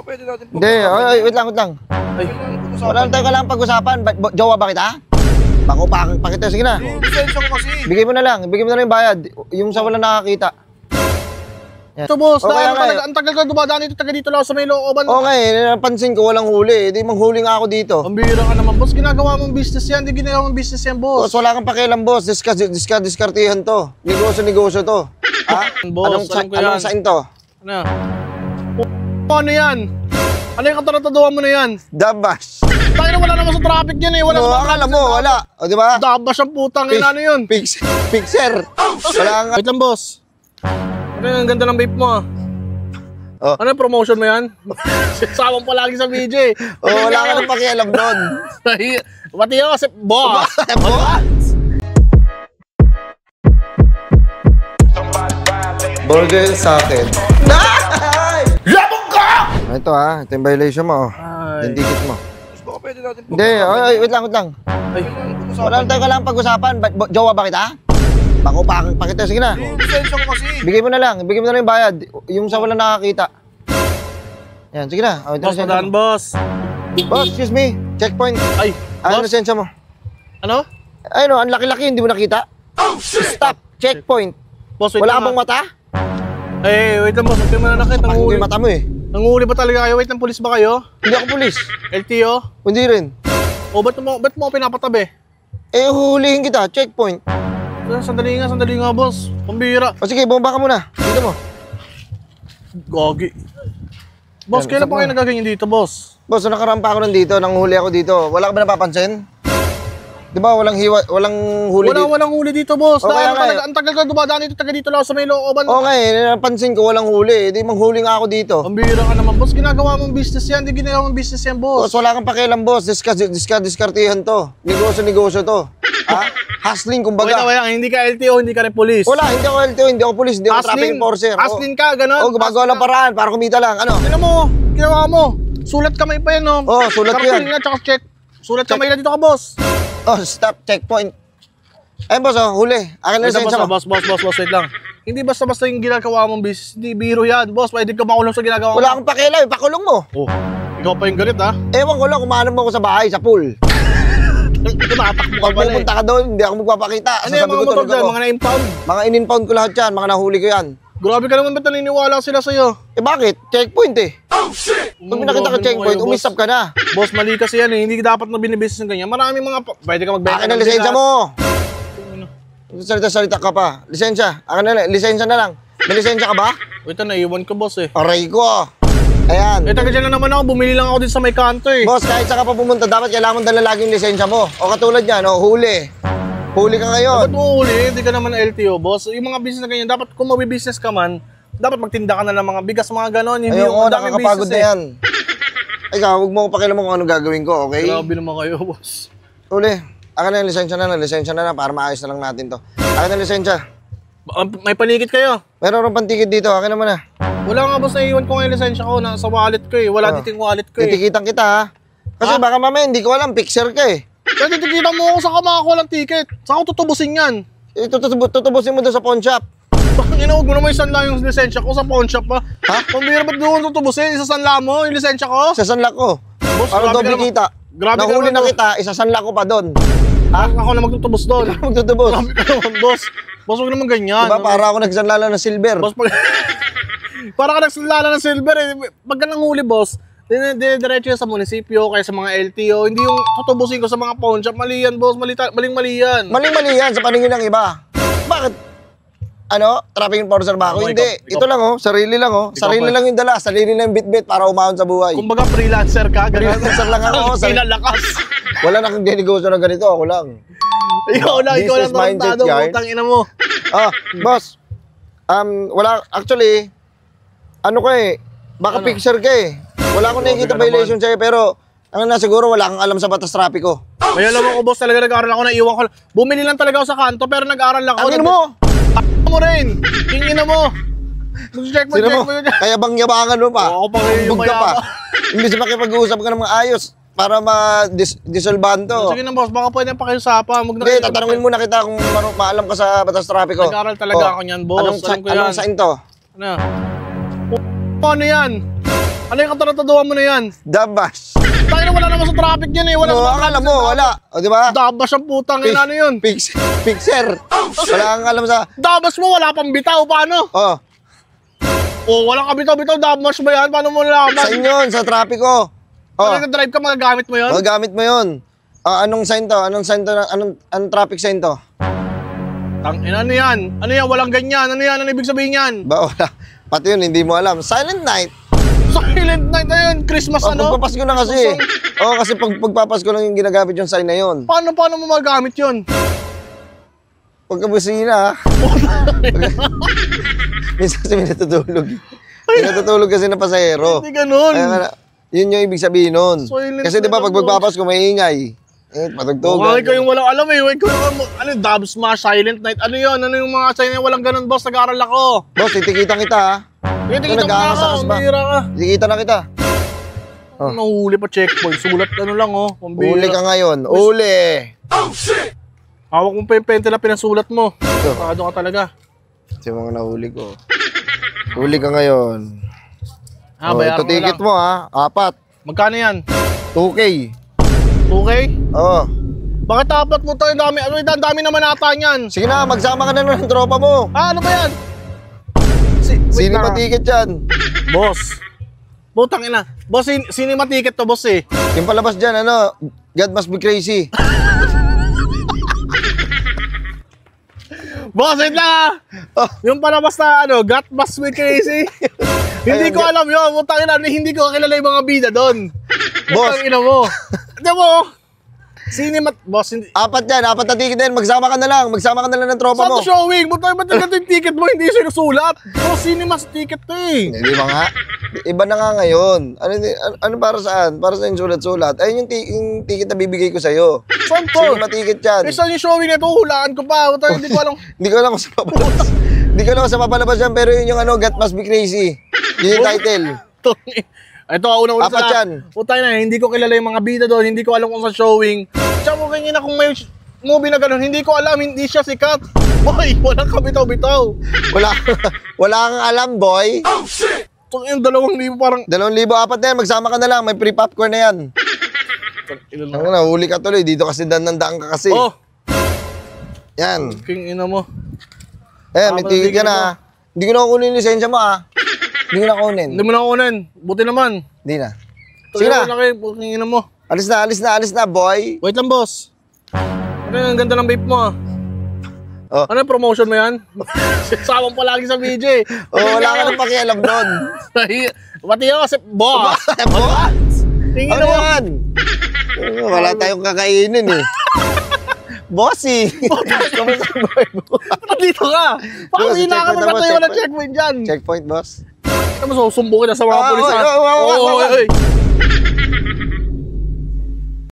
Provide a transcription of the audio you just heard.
pwede natin Hindi, wait lang. Ay, Wala tayo kailangan pag-usapan. Jowa ba kita? Bako pakita, sige na. lisensya ko kasi. Bigay mo na lang yung bayad. Yung sa walang nakakita. Yan. Ito boss, Okay, okay. ang tagal ko dumadaan dito, taga dito lang sa may looban. Okay, napansin ko walang huli. Di manghuli nga ako dito. Ang bihira ka naman boss, ginagawa mong business yan, di ginagawa mong business yan boss. Boss, wala kang pakialam, boss. Diskartihan to. Negosyo to. Ha? Boss, alam ko yan. Anong sign to? Ano yan? Ano yung katarataduhan mo na yan? Dabash. Tayo na wala naman sa traffic yan eh. Wala No, sa akala mo, wala. O, di ba? Dabash ang putang ina, ano yun? Fixer. Wala nga. Wait lang boss. Ano yung ganda ng vape mo ah? Oh. Ano yung promotion mo yan? Sasama pa lagi sa video eh. Oh, wala ka nang pakialam doon. Pati ako kasi boss. Burger sa akin. Labog ka! Ito ito yung violation mo. Ay. Yung ticket mo. Baka pwede natin Hindi, wait lang. Ay, Wala tayo kailangan pag-usapan. Jowa ba kita? Bako pakita, sige na. lisensya ko kasi. Bigay mo na lang yung bayad. Yung sa walang nakakita. Yan, sige na. Ito Boss, lisensya madaan mo. boss. Boss, excuse me. Checkpoint. Ay, Ano boss? lisensya mo? Ano? Ay no, ang laki-laki, hindi mo nakita. Stop. Checkpoint. Boss, wait Wala ka lang bang mata? Eh, wait lang boss. Huwag kayo mananakit. Hindi Nanguhuli. yung mata mo eh. Nanguhuli ba talaga kayo? Wait lang, pulis ba kayo? Hindi ako pulis. LTO? Hindi rin. O, ba't mo ako pinapatabi? Eh, huhulihin kita. Checkpoint. Sandali nga boss. Pambira. O sige, bomba ka muna. Dito mo. Gogi. Boss, Yan, kailan usap pa kayo mo. nagaganyan dito, boss? Boss, nakarampa ako nandito. Nanghuli ako dito. Wala ka ba napapansin? Di ba walang huli dito? Walang huli dito, boss. Okay, okay. Ang tagal ko dumadaan dito, taga dito lang sa may looban. Okay, napansin ko walang huli. Di manghuli nga ako dito. Ang bihira ka naman, boss. Ginagawa mong business yan. Di ginagawa mong business yan, boss. Boss, wala kang pakialam, boss. Diskartihan to. Negosyo to. Ha? Hustling, kumbaga. Wait, hindi ka LTO, hindi ka rin police. Wala, hindi ako LTO, hindi ako police, hindi ako traffic enforcer. Hustling ka, gano'n. Gumagawa lang paraan para kumita lang. Ano? Ginawa mo. Sulat kamay pa yan, no? Oh, sulat ko yan. Karapin na, tsaka check. Sulat kamay na dito ka, boss. Oh, stop, checkpoint. Ayun, boss, huli. Akin na lisensya mo. Boss, wait lang. Hindi basta-basta yung ginagawa mong business. Hindi biro yan, boss. Pwede ka makulong sa ginagawa mo. Wala akong pakialam, pakulong mo. Oh, ikaw pa yung galit, ha? Ewan ko lang, kumahanap mo ako sa bahay, sa pool. Tumatakbo ka Pag pala, eh. pupunta ka doon, hindi ako magpapakita. Ano yung mga motor dyan? Mga na-impound? Mga in-impound ko lahat yan, mga nahuli ko yan. Grabe ka naman, ba't naniniwala sila sa'yo? Eh bakit? Checkpoint eh. Pag pinakita ka checkpoint, umistop ka na. Boss, mali kasi yan eh. Hindi dapat na binibusiness ng ganyan. Maraming mga... Pwede ka magbenta. Akin na lisensya mo. Salita ka pa. Lisensya. Akin na, lisensya na lang. May lisensya ka ba? Wait, naiwan ko, boss eh. Aray ko. Ayan. Eh, taga dyan na naman ako. Bumili lang ako din sa may kanto eh. Boss, kahit saan ka pa pumunta, dapat kailangan mo dala lagi yung lisensya mo. O katulad yan, huli. Huli ka ngayon. Ba't mo uli? Hindi ka naman LTO, boss. Yung mga business na ganyan, dapat kung mabibusiness ka man, dapat magtinda ka na ng mga bigas, mga ganon. Hindi Ayun, yung daming nakakapagod business na yan. Ikaw, huwag mo ko pakialam mo kung ano gagawin ko, okay? Grabe naman kayo, boss. Huli. Akin na yung lisensya na para maayos na lang natin to. Akin na yung lisensya. May panikit kayo. Meron rin pantikid dito, akin naman na. Wala nga, boss. Naiiwan ko nga yung lisensya ko. Nasa wallet ko eh. Wala dito yung wallet ko eh. Titikitan kita ha. Kasi baka mamaya hindi ko alam, fixer ka eh. Kaya titikita mo ako sa kamakakuha ng ticket. Saan ko tutubusin yan? Tutubusin mo doon sa pawn shop. Inawag mo naman isanla yung lisensya ko sa pawn shop pa. Ha? Pambira, ba't doon tutubusin? Isasanla mo yung lisensya ko? Isasanla ko. Boss, Para grabe doble ka naman. kita. Grabe ka Nahuli naman, na boss. kita, isasanla ko pa doon. Ha? Ako na magtutubos doon. Magtutubos. Grabe ka naman, boss. Boss, huwag naman ganyan. Diba para ako nagsanla lang ng silver. Boss, para ka nagsalala ng silver eh. Pag ka nanghuli, boss, diretso yan sa munisipyo, kaya sa mga LTO. Hindi yung tutubusin ko sa mga pawn shop. Mali yan, boss. Maling-mali yan. Maling-mali yan sa paningin ng iba. Bakit? Ano? Traffic enforcer ba ako? Ako, Hindi. ikaw Ito lang oh. Sarili lang oh. Sarili lang yung dala. Sarili lang yung bit-bit para umahon sa buhay. Kumbaga freelancer ka. Freelancer lang ako. Pinalakas. Wala na kang dinegosyo na ganito. Ako lang. Ikaw lang Business mindset tarantado. yan. Putang ina mo. Boss. Wala. Actually, ano ko eh. Baka Ano? fixer ka eh. Wala akong nakikita ka violation sa'yo pero ang na siguro wala kang alam sa batas trapiko. May alam ako, boss, talaga nag-aaral ako, naiwan ko. Bumili lang talaga ako sa kanto pero nag-aaral ako. Ang ino mo! Mo rin. Tingin na mo. Check mo, Sino check mo? mo yun. Kaya bang yabangan mo pa? Oo, ako pa ngayon yung Bug ka pa. mayaman. Imbis na makipag-uusap ka ng mga ayos para ma-dissolvehan to. Sige na, boss, baka pwede pakiusapan. Hindi, tatanungin muna kita kung maalam ka sa batas trapiko. Nag-aaral talaga ako niyan, boss. Alam ko yan. Anong sign to? Ano? Ano yan? Ano yung katarataduhan mo na yan? Dabash. Tayo na wala naman sa traffic yan eh. Wala No, naman akala mo, wala. O, di ba? Dabas ang putang ina, ano yun? Fixer. Wala kang alam sa... Dabas mo, wala pang bitaw, paano? Oh, Oh, walang kabitaw-bitaw, dabas ba yan? Paano mo sa nalaman? inyo, sa trapiko. Oh, Pag nag-drive ka, magagamit mo yun? magagamit mo yun. Anong sign to? Anong sign to? Anong traffic sign to? Ano yan? Ano yan? Walang ganyan. Ano yan? Ano ibig sabihin yan? Ba, wala. Pati yun, hindi mo alam. Silent night. Silent night na yun. Christmas ano? Pagpapasko na kasi. Oo, kasi pagpapasko lang yung ginagamit yung sign na yun. Paano mo magagamit yun? Pagkabusina, minsan kasi may natutulog. May natutulog kasi na pasahero. Hindi ganun. Yun yung ibig sabihin nun. Silent Kasi di ba na pag lang, magpapasko, may ingay. Patugtugan. Okay kayong walang alam eh. Wait, ano yung dub smash, silent night? Ano yun? Ano yung mga sign na walang ganun, boss? Nag-aaral ako. Boss, titikitan kita ha. Tingnan mo na nag-aangasakas ako. ba? Pambira ka. Tikitan na kita. Oh. Nahuli pa checkpoint. Sulat ano lang oh. Pambira. Uli ka ngayon. Uli. Hawak mo pa yung pentela pinasulat mo. Pakado ka talaga. Ito yung mga nahuli ko. Uli ka ngayon. Bayaran ito mo ticket lang. mo ha. 4. Magkano yan? 2K. 2K? Oo. Bakit apat mo tayo? Dami, ano yung dami naman ata niyan? Sige na, magsama ka na ng tropa mo. Ano ba yan? Cinema ticket yan. Boss. Butang ina. Boss, cinema ticket to, boss eh. Yung palabas dyan, ano, God must be crazy. Boss, wait lang ah. Oh. Yung palabas na ano, God must be crazy. Hindi ko alam yun. Butang ina, hindi ko kilala yung mga bida doon. Boss. Butang ina mo. Hindi mo. Cinema, boss, hindi. 4 yan, 4 na ticket din. Magsama ka na lang ng tropa Saan mo. to showing? Ba't ganito yung ticket mo? Hindi sinusulat. Boss, cinema ticket to eh. Hindi ba nga? Iba na nga ngayon. Ano para saan? Para sa yung sulat-sulat. Ayun yung ticket na bibigay ko sa'yo. Saan to? Cinema ticket yan. Eh, saan yung showing na ito? Hulaan ko pa. Hindi ko alam. Hindi ko alam kung sa papalabas. Hindi ko alam kung sa papalabas yan, pero yun yung ano, God must be crazy. Yun yung title. Ito, una-una Apat yan. Putay na, hindi ko kilala yung mga bida doon, hindi ko alam kung sa showing. Tsaka mo ganyan na kung may movie na gano'n, hindi ko alam, hindi siya sikat. Boy, walang kabitaw-bitaw. Wala kang alam, boy. So, yung 2,000 parang... 2,000, 4 na yan. Magsama ka na lang. May free popcorn na yan. Ano na, huli ka tuloy. Dito kasi dandaan ka kasi. Oh, Yan. king ina mo. May ticket ka na. Hindi ko na kunin yung lisensya mo ah. Hindi ko na kunin. Hindi mo na kunin. Buti naman. Hindi na. Sige na. King ina mo. Alis na, boy. Wait lang, boss. Ano yung ganda ng vape mo ah? Oh. Ano yung promotion mo yan? Sasawang palagi sa video eh. Wala ka nang pakialam doon. Pati ako kasi, boss! Boss! Tingin Ano mo. yan? Wala tayong kakainin eh. Bossy! Kamusta ang buhay mo? Nandito ka! Boss, Pakawin na ka checkpoint na, boss, magkatayo na checkpoint. checkpoint dyan. Checkpoint, boss. Ano mo, susumbukin na sa mga pulis ha? Oy.